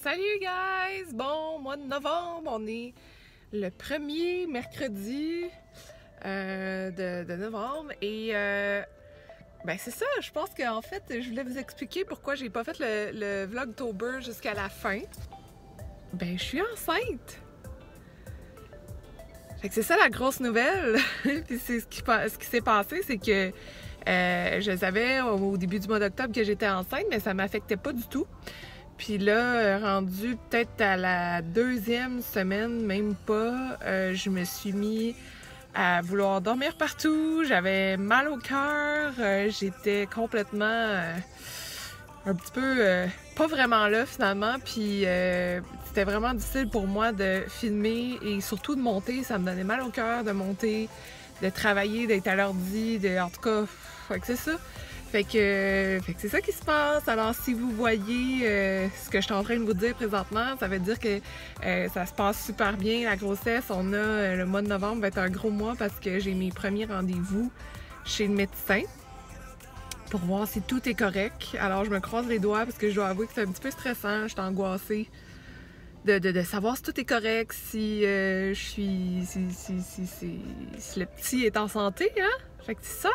Salut guys! Bon, mois de novembre, on est le premier mercredi de novembre et ben c'est ça, je pense qu'en fait, je voulais vous expliquer pourquoi j'ai pas fait le Vlogtober jusqu'à la fin. Ben, je suis enceinte! Fait que c'est ça la grosse nouvelle! Puis c'est ce qui s'est passé, c'est que je savais au début du mois d'octobre que j'étais enceinte, mais ça m'affectait pas du tout. Puis là, rendu peut-être à la deuxième semaine, même pas, je me suis mis à vouloir dormir partout. J'avais mal au cœur. J'étais complètement un petit peu pas vraiment là finalement. Puis c'était vraiment difficile pour moi de filmer et surtout de monter. Ça me donnait mal au cœur de monter, de travailler, d'être à l'ordi, en tout cas, fait que c'est ça. Fait que c'est ça qui se passe. Alors, si vous voyez ce que je suis en train de vous dire présentement, ça veut dire que ça se passe super bien, la grossesse. On a le mois de novembre va être un gros mois parce que j'ai mes premiers rendez-vous chez le médecin pour voir si tout est correct. Alors, je me croise les doigts parce que je dois avouer que c'est un petit peu stressant. Je suis angoissée de savoir si tout est correct, si je suis... si le petit est en santé, hein? Fait que c'est ça.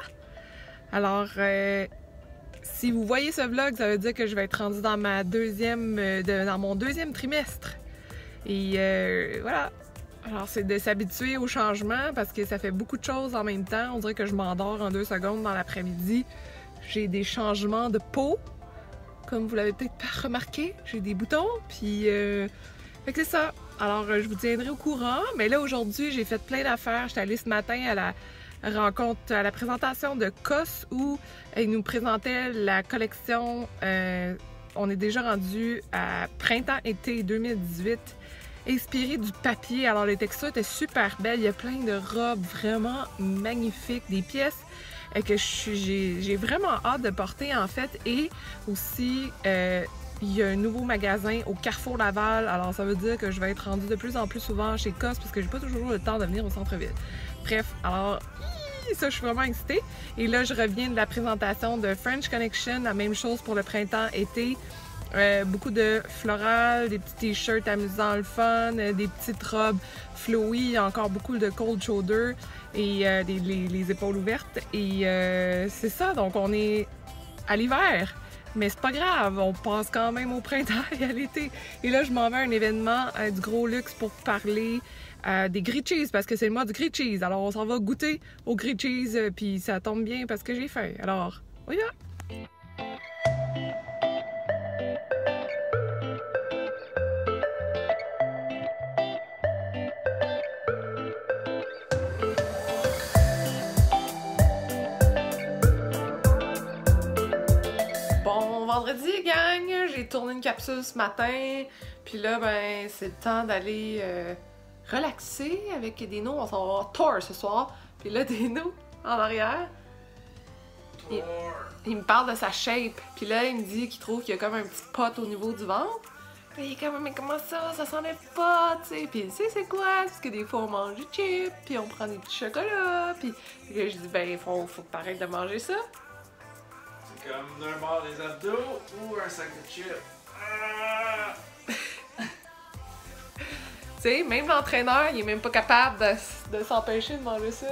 Alors, si vous voyez ce vlog, ça veut dire que je vais être rendue dans dans mon deuxième trimestre. Et voilà. Alors, c'est de s'habituer au changement parce que ça fait beaucoup de choses en même temps. On dirait que je m'endors en 2 secondes dans l'après-midi. J'ai des changements de peau, comme vous l'avez peut-être remarqué. J'ai des boutons, puis fait que c'est ça. Alors, je vous tiendrai au courant. Mais là, aujourd'hui, j'ai fait plein d'affaires. J'étais allée ce matin à la présentation de COS où ils nous présentaient la collection. On est déjà rendu à printemps-été 2018, inspiré du papier. Alors les textures étaient super belles. Il y a plein de robes vraiment magnifiques, des pièces que j'ai vraiment hâte de porter en fait. Et aussi, il y a un nouveau magasin au Carrefour Laval. Alors ça veut dire que je vais être rendue de plus en plus souvent chez COS parce que j'ai pas toujours le temps de venir au centre-ville. Bref, alors ça, je suis vraiment excitée. Et là, je reviens de la présentation de French Connection, la même chose pour le printemps-été. Beaucoup de floral, des petits t-shirts amusants, le fun, des petites robes flowy, encore beaucoup de cold shoulder et les épaules ouvertes. Et c'est ça, donc on est à l'hiver. Mais c'est pas grave, on passe quand même au printemps et à l'été. Et là, je m'en vais à un événement du gros luxe pour parler des grilled cheese, parce que c'est le mois du grilled cheese. Alors, on s'en va goûter au grilled cheese, puis ça tombe bien parce que j'ai faim. Alors, on y va! Bon vendredi, gang! J'ai tourné une capsule ce matin, puis là, ben, c'est le temps d'aller relaxer avec Dino. On s'en va voir Thor ce soir. Puis là, Dino, en arrière, il me parle de sa shape. Puis là, il me dit qu'il trouve qu'il y a comme un petit pot au niveau du ventre. Puis il est comme, mais comment ça s'enlève pas, tu sais. Puis tu sais, c'est quoi? Parce que des fois, on mange du chip, puis on prend des petits chocolats. Puis là, je dis, ben, faut que t'arrêtes de manger ça. C'est comme d'un bord des abdos ou un sac de chips. Ah! Tu sais, même l'entraîneur, il est même pas capable de s'empêcher de manger ça.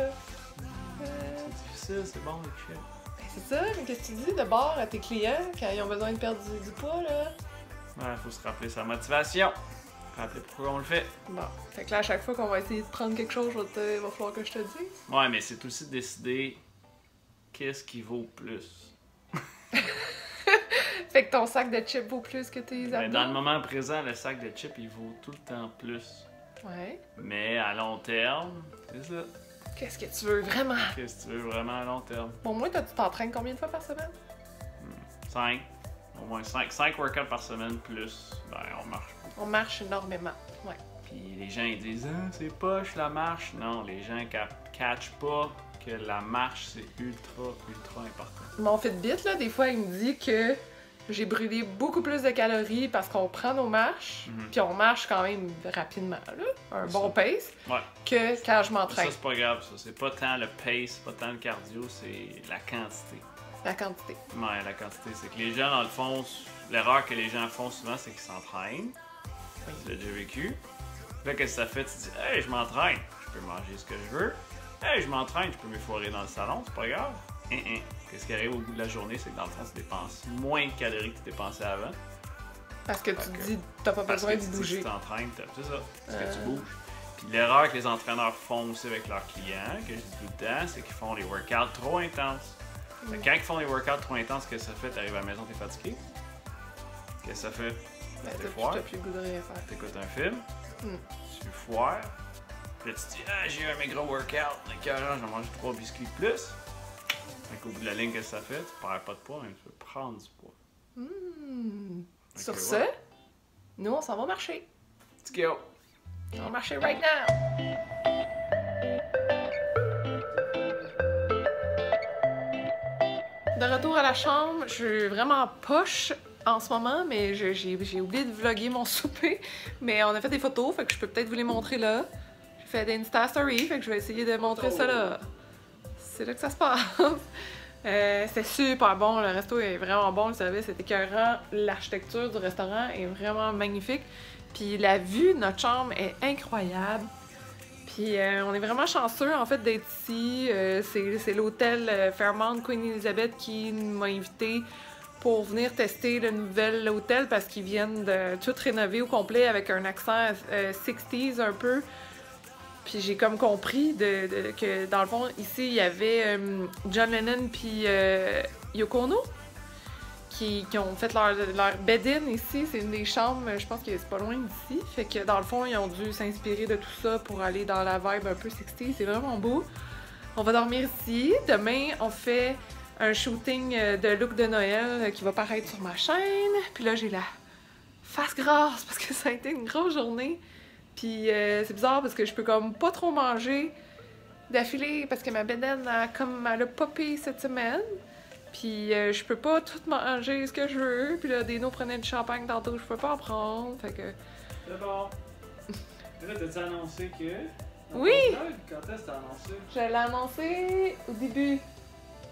C'est difficile, c'est bon les chips. Ben, c'est ça, mais qu'est-ce que tu dis de bord à tes clients quand ils ont besoin de perdre du poids, là? Ouais, faut se rappeler sa motivation. Rappeler pourquoi on le fait. Bon, fait que là, à chaque fois qu'on va essayer de prendre quelque chose, il va falloir que je te dise. Ouais, mais c'est aussi de décider qu'est-ce qui vaut plus. Fait que ton sac de chips vaut plus que tes abdos? Ben, dans le moment présent, le sac de chips, il vaut tout le temps plus. Ouais. Mais à long terme, c'est ça. Qu'est-ce que tu veux vraiment? Qu'est-ce que tu veux vraiment à long terme? Bon, moi, tu t'entraînes combien de fois par semaine? 5. Au moins 5 workouts par semaine plus. Ben, on marche. On marche énormément, ouais. Puis les gens ils disent ah, c'est poche la marche. Non, les gens catchent pas que la marche c'est ultra important. Mon Fitbit, là, des fois, il me dit que j'ai brûlé beaucoup plus de calories parce qu'on prend nos marches, puis on marche quand même rapidement, là, un bon pace, que quand je m'entraîne. Ça, c'est pas grave, ça. C'est pas tant le pace, c'est pas tant le cardio, c'est la quantité. La quantité. Ouais, la quantité. C'est que les gens, dans le fond, l'erreur que les gens font souvent, c'est qu'ils s'entraînent. Oui. Tu l'as déjà vécu. Là, qu'est-ce que ça fait? Tu te dis, hey, je m'entraîne, je peux manger ce que je veux. Hey, je m'entraîne, je peux m'effoirer dans le salon, c'est pas grave. Qu'est-ce qui arrive au bout de la journée, c'est que dans le fond, tu dépenses moins de calories que tu dépensais avant. Parce que tu te dis, t'as pas besoin de bouger. Tu t'entraînes, c'est ça, parce que tu bouges. Puis l'erreur que les entraîneurs font aussi avec leurs clients, que je dis tout le temps, c'est qu'ils font les workouts trop intenses. Fait que quand ils font les workouts trop intenses, qu'est-ce que ça fait? T'arrives à la maison, t'es fatigué. Qu'est-ce que ça fait? T'es foire. T'as plus le goût de rien faire. T'écoutes un film, tu foires. Puis là, tu te dis, ah, j'ai eu un méga workout, écœurant, j'en mange 3 biscuits de plus. Fait qu'au bout de la ligne, qu'est-ce que ça fait? Tu perds pas de poids, mais tu peux prendre du poids. Sur ce, nous, on s'en va marcher. Let's go! On va marcher right now! De retour à la chambre, je suis vraiment poche en ce moment, mais j'ai oublié de vlogger mon souper. Mais on a fait des photos, fait que je peux peut-être vous les montrer là. J'ai fait des Insta Stories, fait que je vais essayer de montrer ça là. C'est là que ça se passe. C'était super bon, le resto est vraiment bon, le service est écœurant, l'architecture du restaurant est vraiment magnifique. Puis la vue de notre chambre est incroyable. Puis on est vraiment chanceux en fait d'être ici. C'est l'hôtel Fairmont Queen Elizabeth qui m'a invité pour venir tester le nouvel hôtel parce qu'ils viennent de tout rénover au complet avec un accent 60s un peu. Puis j'ai comme compris que dans le fond ici il y avait John Lennon puis Yoko Ono qui ont fait leur bed-in ici. C'est une des chambres, je pense que c'est pas loin d'ici. Fait que dans le fond, ils ont dû s'inspirer de tout ça pour aller dans la vibe un peu 60. C'est vraiment beau. On va dormir ici. Demain, on fait un shooting de look de Noël qui va paraître sur ma chaîne. Puis là, j'ai la face grasse parce que ça a été une grosse journée. Puis c'est bizarre parce que je peux comme pas trop manger d'affilée parce que ma bedaine elle a popé cette semaine. Puis je peux pas tout manger ce que je veux. Puis là, Dino prenait du champagne tantôt, je peux pas en prendre. Fait que... C'est bon. Là, t'as-tu annoncé que... Oui! Quand est-ce que t'as annoncé? Je l'ai annoncé au début.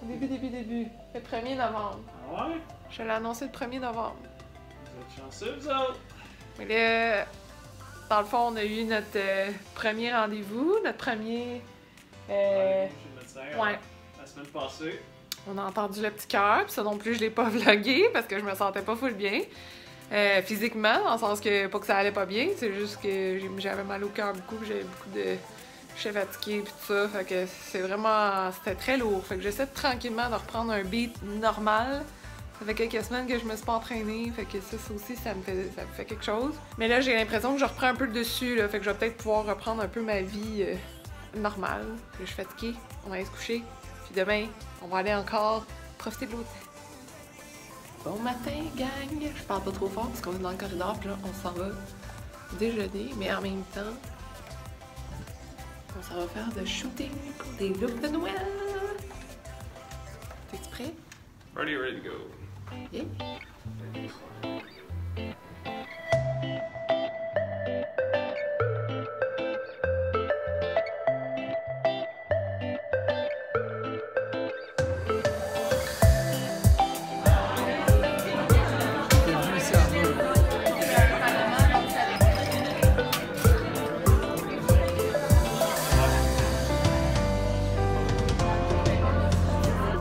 Début. Le 1er novembre. Ah ouais? Je l'ai annoncé le 1er novembre. Vous êtes chanceux, vous autres? Mais là, dans le fond, on a eu notre premier rendez-vous, notre premier... Chez le médecin, ouais. La semaine passée. On a entendu le petit cœur, puis ça non plus, je l'ai pas vlogué parce que je me sentais pas full bien. Physiquement, dans le sens que, pas que ça allait pas bien, c'est juste que j'avais mal au cœur beaucoup, j'avais beaucoup de... J'étais fatiguée, puis tout ça, fait que c'est vraiment... C'était très lourd, fait que j'essaie tranquillement de reprendre un beat normal. Ça fait quelques semaines que je me suis pas entraînée, fait que ça aussi, ça me fait quelque chose. Mais là, j'ai l'impression que je reprends un peu le dessus, là, fait que je vais peut-être pouvoir reprendre un peu ma vie normale. Je suis fatiguée, on va aller se coucher. Puis demain, on va aller encore profiter de l'hôtel. Bon matin, gang! Je parle pas trop fort parce qu'on est dans le corridor, puis là, on s'en va déjeuner, mais en même temps, on s'en va faire de shooting pour des looks de Noël! T'es-tu prêt? Ready to go. Yeah.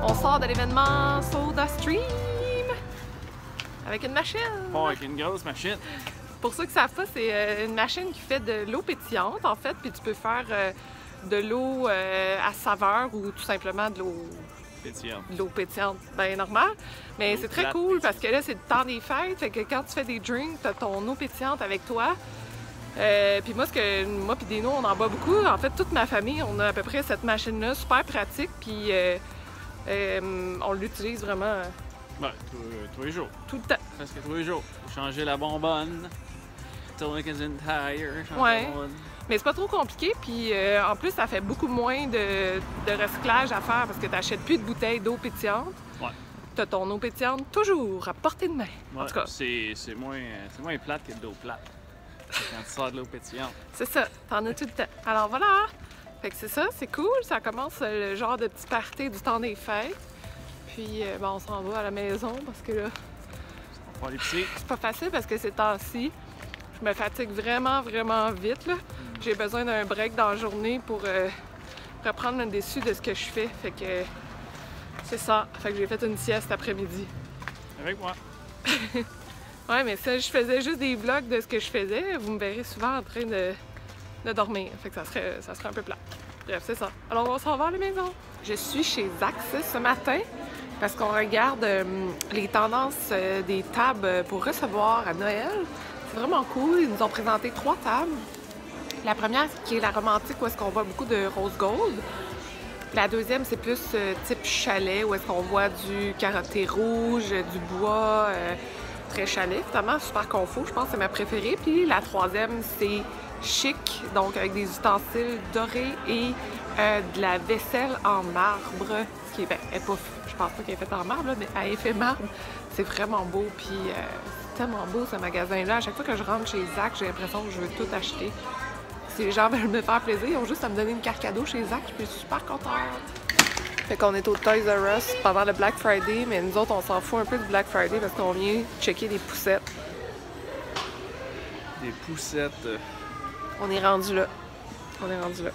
On sort de l'événement SodaStream avec une machine. Oh, avec une grosse machine. Pour ceux qui ne savent pas, c'est une machine qui fait de l'eau pétillante en fait, puis tu peux faire de l'eau à saveur ou tout simplement de l'eau pétillante, ben normal. Mais c'est très cool parce que là c'est le temps des fêtes, fait que quand tu fais des drinks, tu as ton eau pétillante avec toi. Puis moi puis Dino, on en boit beaucoup. En fait, toute ma famille, on a à peu près cette machine-là, super pratique, puis on l'utilise vraiment Tous les jours. tout le temps. Presque tous les jours. Changer la bonbonne. Tourner avec une tire. Ouais. Mais c'est pas trop compliqué, puis en plus, ça fait beaucoup moins de recyclage à faire parce que tu n'achètes plus de bouteilles d'eau pétillante. Ouais. Tu as ton eau pétillante toujours à portée de main. Ouais, en tout cas, c'est moins plate que de l'eau plate. Quand tu sors de l'eau pétillante. c'est ça, t'en as tout le temps. Alors voilà! Fait que c'est ça, c'est cool, ça commence le genre de petit party du temps des fêtes. Puis bon, on s'en va à la maison parce que là, On va aller pisser. c'est pas facile parce que ces temps-ci, je me fatigue vraiment, vraiment vite, là. J'ai besoin d'un break dans la journée pour reprendre le dessus de ce que je fais. Fait que c'est ça. Fait que j'ai fait une sieste après-midi. Avec moi. Ouais, mais ça, je faisais juste des vlogs de ce que je faisais. Vous me verrez souvent en train de dormir. Fait que ça serait un peu plat. Bref, c'est ça. Alors, on s'en va à la maison. Je suis chez Zaxx ce matin parce qu'on regarde les tendances des tables pour recevoir à Noël. C'est vraiment cool. Ils nous ont présenté 3 tables. La première, qui est la romantique, où est-ce qu'on voit beaucoup de rose gold. La deuxième, c'est plus type chalet, où est-ce qu'on voit du carotté rouge, du bois, très chalet, finalement, super confort. Je pense que c'est ma préférée. Puis la troisième, c'est chic, donc avec des ustensiles dorés et de la vaisselle en marbre. Ce qui est, ben, elle est pas, je pense pas qu'elle est faite en marbre, là, mais à effet marbre. C'est vraiment beau. Puis c'est tellement beau, ce magasin-là. À chaque fois que je rentre chez Zaxx, j'ai l'impression que je veux tout acheter. Si les gens veulent me faire plaisir, ils ont juste à me donner une carte cadeau chez Zaxx, je suis super contente. Fait qu'on est au Toys R Us pendant le Black Friday, mais nous autres, on s'en fout un peu du Black Friday parce qu'on vient checker des poussettes. Des poussettes. On est rendu là. On est rendu là.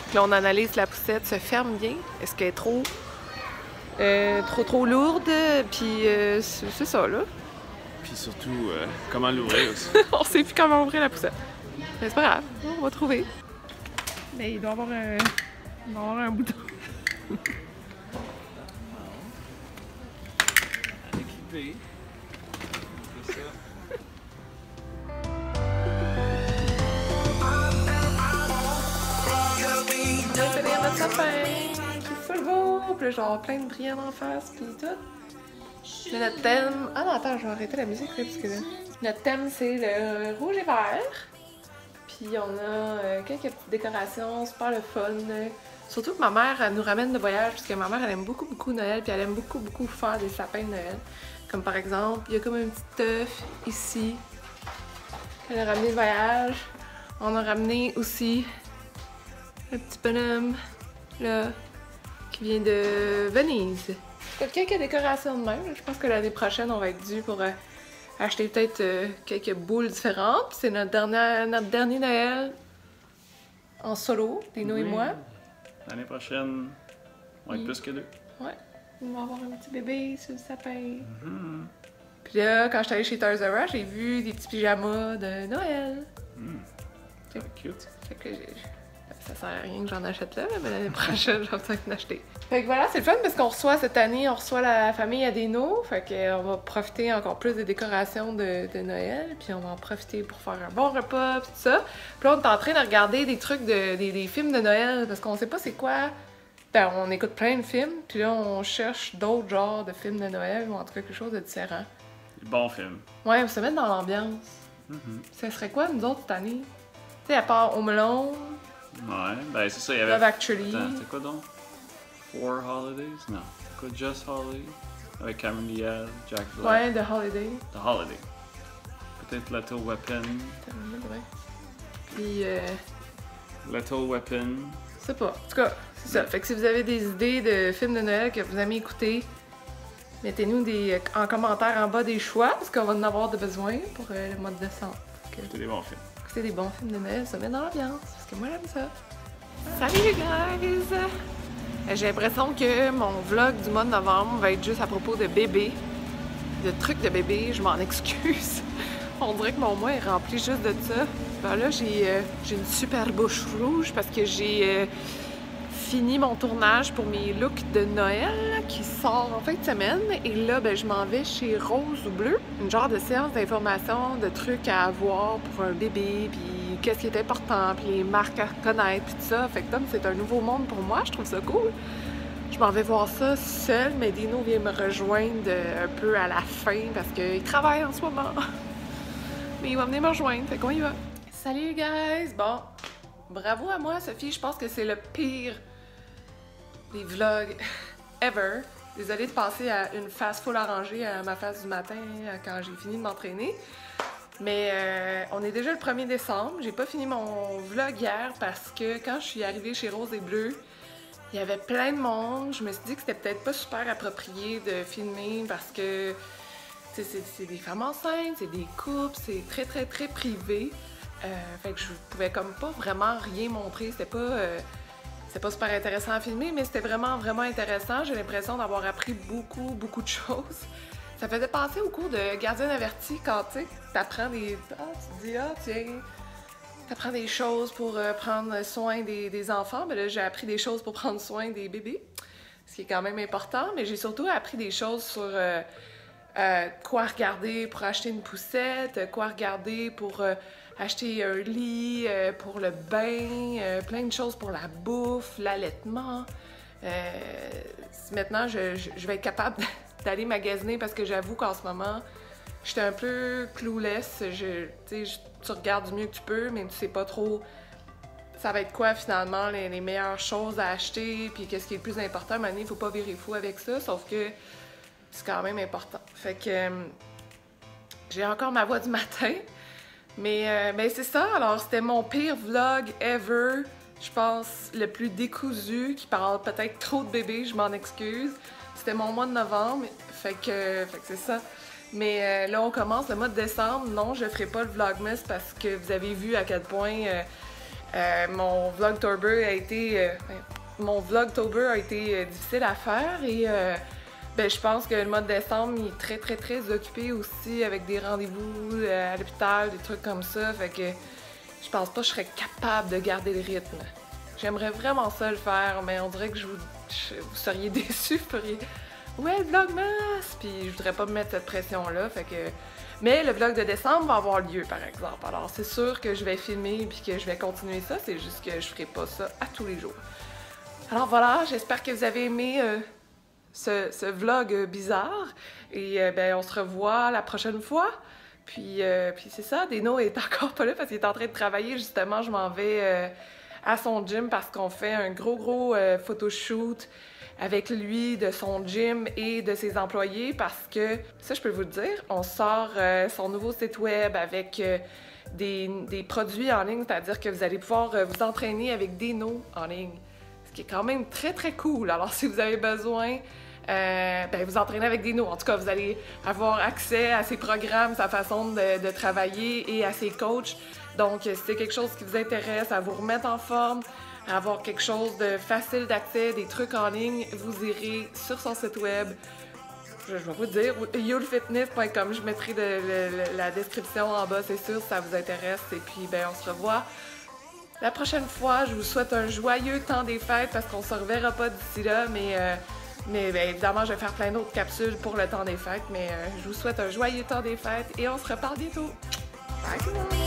Puis là, on analyse la poussette, se ferme bien. Est-ce qu'elle est trop lourde? Puis c'est ça, là. Puis surtout, comment l'ouvrir aussi. On sait plus comment ouvrir la poussette. Mais c'est pas grave, on va trouver. Mais il doit y avoir un bouton. Équipé. C'est ça. On va finir notre sapin qui est full beau. Puis là, genre plein de brillants en face, puis tout. Là, notre thème... Ah non, attends, je vais arrêter la musique, là, parce que là... Notre thème, c'est le rouge et vert. Puis on a quelques petites décorations, super le fun. Surtout que ma mère, elle nous ramène de voyage, parce que ma mère, elle aime beaucoup, beaucoup Noël, puis elle aime beaucoup, beaucoup faire des sapins de Noël. Comme par exemple, il y a comme un petit œuf ici. Elle a ramené de voyage. On a ramené aussi le petit bonhomme, là, qui vient de Venise. Quelques décorations de même. Je pense que l'année prochaine, on va être dû pour acheter peut-être quelques boules différentes. C'est notre dernier Noël en solo, Dino et moi. L'année prochaine, on va être plus que 2. Ouais, on va avoir un petit bébé sur le sapin. Puis là, quand j'étais allée chez Toys R Us, j'ai vu des petits pyjamas de Noël. C'est cute. Fait que ça sert à rien que j'en achète là, mais l'année prochaine, je vais peut-être en acheter. Fait que voilà, c'est le fun parce qu'on reçoit cette année, on reçoit la famille Adeno. Fait qu'on va profiter encore plus des décorations de Noël. Puis on va en profiter pour faire un bon repas, puis tout ça. Puis là, on est en train de regarder des trucs, des films de Noël parce qu'on sait pas c'est quoi. Ben, on écoute plein de films, puis là, on cherche d'autres genres de films de Noël ou en tout cas quelque chose de différent. Des bons films. Ouais, on se met dans l'ambiance. Ça serait quoi, nous autres, cette année? Tu sais, à part Home Alone, Ouais, ben c'est ça, il y avait... Love Actually. Attends, c'était quoi donc? Four Holidays? Non, c'était quoi, Just Holiday? Avec Cameron Diaz, Jack Black. Ouais, The Holiday. The Holiday. Peut-être Lethal Weapon. Puis, Lethal Weapon. je sais pas. En tout cas, c'est ça. Fait que si vous avez des idées de films de Noël que vous aimez écouter, mettez-nous en commentaire en bas des choix, parce qu'on va en avoir de besoin pour le mois de décembre. C'était des bons films. Écouter des bons films de Noël, ça met dans l'ambiance, parce que moi j'aime ça. Salut les guys! J'ai l'impression que mon vlog du mois de novembre va être juste à propos de bébés, de trucs de bébés, je m'en excuse. On dirait que mon mois est rempli juste de ça. Ben là, j'ai une super bouche rouge parce que j'ai fini mon tournage pour mes looks de Noël qui sort en fin de semaine. Et là, ben, je m'en vais chez Rose ou Bleu, une genre de séance d'information, de trucs à avoir pour un bébé, puis qu'est-ce qui est important, puis les marques à connaître, puis tout ça. Fait que comme c'est un nouveau monde pour moi, je trouve ça cool. Je m'en vais voir ça seule, mais Dino vient me rejoindre un peu à la fin parce qu'il travaille en ce moment. Mais il va venir me rejoindre, fait qu'on y va. Salut les guys! Bon, bravo à moi, Sophie, je pense que c'est le pire des vlogs ever. Désolée de passer à une face full arrangée à ma face du matin quand j'ai fini de m'entraîner. Mais on est déjà le 1er décembre. J'ai pas fini mon vlog hier parce que quand je suis arrivée chez Rose et Bleu, il y avait plein de monde. Je me suis dit que c'était peut-être pas super approprié de filmer parce que c'est des femmes enceintes, c'est des couples, c'est très, très, très privé. Fait que je pouvais comme pas vraiment rien montrer. C'était pas super intéressant à filmer, mais c'était vraiment, vraiment intéressant. J'ai l'impression d'avoir appris beaucoup, beaucoup de choses. Ça faisait penser au cours de Gardienne avertie quand, tu sais, t'apprends des... tu te dis, tiens, t'apprends des choses pour prendre soin des enfants. Mais là, j'ai appris des choses pour prendre soin des bébés, ce qui est quand même important. Mais j'ai surtout appris des choses sur quoi regarder pour acheter une poussette, quoi regarder pour acheter un lit, pour le bain, plein de choses pour la bouffe, l'allaitement. Maintenant, je vais être capable d'aller magasiner parce que j'avoue qu'en ce moment, j'étais un peu clueless. Tu regardes du mieux que tu peux, mais tu sais pas trop ça va être quoi finalement les meilleures choses à acheter, puis qu'est-ce qui est le plus important. À un moment donné, il faut pas virer fou avec ça, sauf que c'est quand même important. Fait que j'ai encore ma voix du matin, mais c'est ça. Alors, c'était mon pire vlog ever. Je pense le plus décousu, qui parle peut-être trop de bébés, je m'en excuse. C'était mon mois de novembre, fait que c'est ça. Mais là, on commence le mois de décembre. Non, je ferai pas le Vlogmas parce que vous avez vu à quel point mon Vlogtober a été... mon Vlogtober a été difficile à faire et je pense que le mois de décembre, il est très, très, très occupé aussi avec des rendez-vous à l'hôpital, des trucs comme ça. Fait que je pense pas que je serais capable de garder le rythme. J'aimerais vraiment ça le faire, mais on dirait que vous seriez déçus, vous feriez « Ouais, le Vlogmas! » Puis je voudrais pas me mettre cette pression-là, fait que... Mais le vlog de décembre va avoir lieu, par exemple. Alors c'est sûr que je vais filmer puis que je vais continuer ça, c'est juste que je ferai pas ça à tous les jours. Alors voilà, j'espère que vous avez aimé ce vlog bizarre. Et on se revoit la prochaine fois. Puis c'est ça, Deno est encore pas là parce qu'il est en train de travailler. Justement, je m'en vais à son gym parce qu'on fait un gros photoshoot avec lui, de son gym et de ses employés parce que, ça je peux vous le dire, on sort son nouveau site web avec des produits en ligne, c'est-à-dire que vous allez pouvoir vous entraîner avec Deno en ligne, ce qui est quand même très très cool. Alors si vous avez besoin, vous entraînez avec Deno. En tout cas, vous allez avoir accès à ses programmes, sa façon de travailler et à ses coachs. Donc si c'est quelque chose qui vous intéresse, à vous remettre en forme, à avoir quelque chose de facile d'accès, des trucs en ligne, vous irez sur son site web. Je vais vous dire, youlfitness.com. Je mettrai la description en bas, c'est sûr, si ça vous intéresse. Et puis, on se revoit la prochaine fois. Je vous souhaite un joyeux temps des fêtes parce qu'on se reverra pas d'ici là, mais évidemment, je vais faire plein d'autres capsules pour le temps des fêtes. Mais je vous souhaite un joyeux temps des fêtes et on se reparle bientôt. Bye tout le monde!